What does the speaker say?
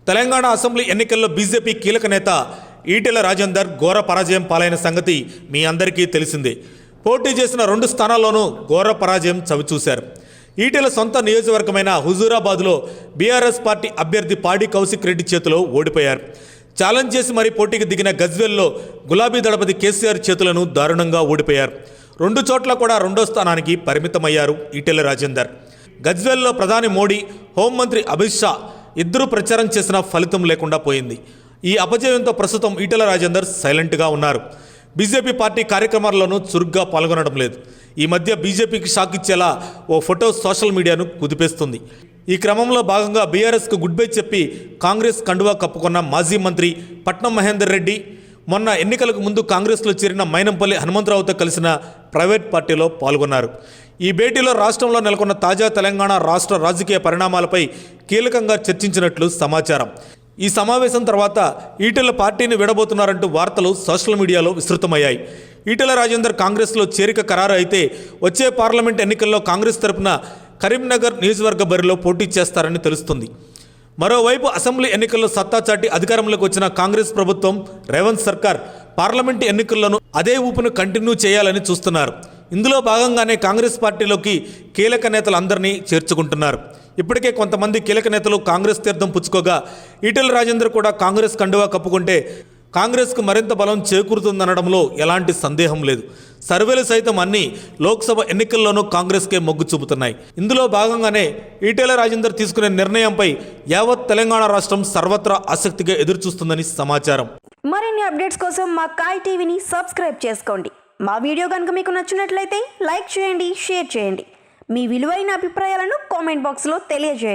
Telangana assembly ఎన్నికల్లో BJP కీలక నేత ఈటెల రాజేందర్ ఘోర పరాజయం పాలైన సంగతి మీ అందరికీ తెలిసిందే. పోటీ చేసిన 2 స్థానాల్లోనూ ఘోర పరాజయం చవిచూశారు. ఈటెల సొంత నియోజకవర్గమైన హుజూరాబాద్లో బీఆర్ఎస్ పార్టీ అభ్యర్థి పాడి కౌశిక్ రెడ్డి చేతిలో ఓడిపోయారు. ఛాలెంజ్ చేసి మరీ పోటీకి దిగిన గజ్వేల్లో గులాబీ దళపతి కేసీఆర్ చేతులను దారుణంగా ఓడిపోయారు. 2 చోట్ల కూడా 2వ స్థానానికి పరిమితమయ్యారు ఈటెల రాజేందర్. గజ్వేల్లో ప్రధాని మోడీ, హోంమంత్రి అమిత్ షా ఇద్దరూ ప్రచారం చేసిన ఫలితం లేకుండా పోయింది. ఈ అపజయంతో ప్రస్తుతం ఈటెల రాజేందర్ సైలెంట్గా ఉన్నారు. బీజేపీ పార్టీ కార్యక్రమాల్లోనూ చురుగ్గా పాల్గొనడం లేదు. ఈ మధ్య బీజేపీకి షాక్ ఇచ్చేలా ఓ ఫోటో సోషల్ మీడియాను కుదిపేస్తుంది. ఈ క్రమంలో భాగంగా బీఆర్ఎస్కు గుడ్ బై చెప్పి కాంగ్రెస్ కండువా కప్పుకున్న మాజీ మంత్రి పట్నం మహేందర్ రెడ్డి మొన్న ఎన్నికలకు ముందు కాంగ్రెస్లో చేరిన మైనంపల్లి హనుమంతరావుతో కలిసిన ప్రైవేట్ పార్టీలో పాల్గొన్నారు. ఈ భేటీలో రాష్ట్రంలో నెలకొన్న తాజా తెలంగాణ రాష్ట్ర రాజకీయ పరిణామాలపై కీలకంగా చర్చించినట్లు సమాచారం. ఈ సమావేశం తర్వాత ఈటెల పార్టీని విడబోతున్నారంటూ వార్తలు సోషల్ మీడియాలో విస్తృతమయ్యాయి. ఈటెల రాజేందర్ కాంగ్రెస్లో చేరిక ఖరారు అయితే వచ్చే పార్లమెంట్ ఎన్నికల్లో కాంగ్రెస్ తరపున కరీంనగర్ నియోజకవర్గ బరిలో పోటీ చేస్తారని తెలుస్తుంది. మరోవైపు అసెంబ్లీ ఎన్నికల్లో సత్తా చాటి అధికారంలోకి వచ్చిన కాంగ్రెస్ ప్రభుత్వం రేవంత్ సర్కార్ పార్లమెంటు ఎన్నికల్లోనూ అదే ఊపును కంటిన్యూ చేయాలని చూస్తున్నారు. ఇందులో భాగంగానే కాంగ్రెస్ పార్టీలోకి కీలక నేతలందరినీ చేర్చుకుంటున్నారు. ఇప్పటికే కొంతమంది కీలక నేతలు కాంగ్రెస్ తీర్థం పుచ్చుకోగా ఈటెల రాజేందర్ కూడా కాంగ్రెస్ కండువా కప్పుకుంటే కాంగ్రెస్కు మరింత బలం చేకూరుతుందనడంలో ఎలాంటి సందేహం లేదు. సర్వేలు సైతం అన్ని లోక్సభ ఎన్నికల్లోనూ కాంగ్రెస్కే మొగ్గు చూపుతున్నాయి. ఇందులో భాగంగానే ఈటెల రాజేందర్ తీసుకునే నిర్ణయంపై యావత్ తెలంగాణ రాష్ట్రం సర్వత్రా ఆసక్తిగా ఎదురుచూస్తుందని సమాచారం. మరిన్ని అప్డేట్స్ కోసం మా కాయ్ టీవీని సబ్స్క్రైబ్ చేసుకోండి. మా వీడియో కనుక మీకు నచ్చినట్లయితే లైక్ చేయండి, షేర్ చేయండి. మీ విలువైన అభిప్రాయాలను కామెంట్ బాక్స్లో తెలియజేయండి.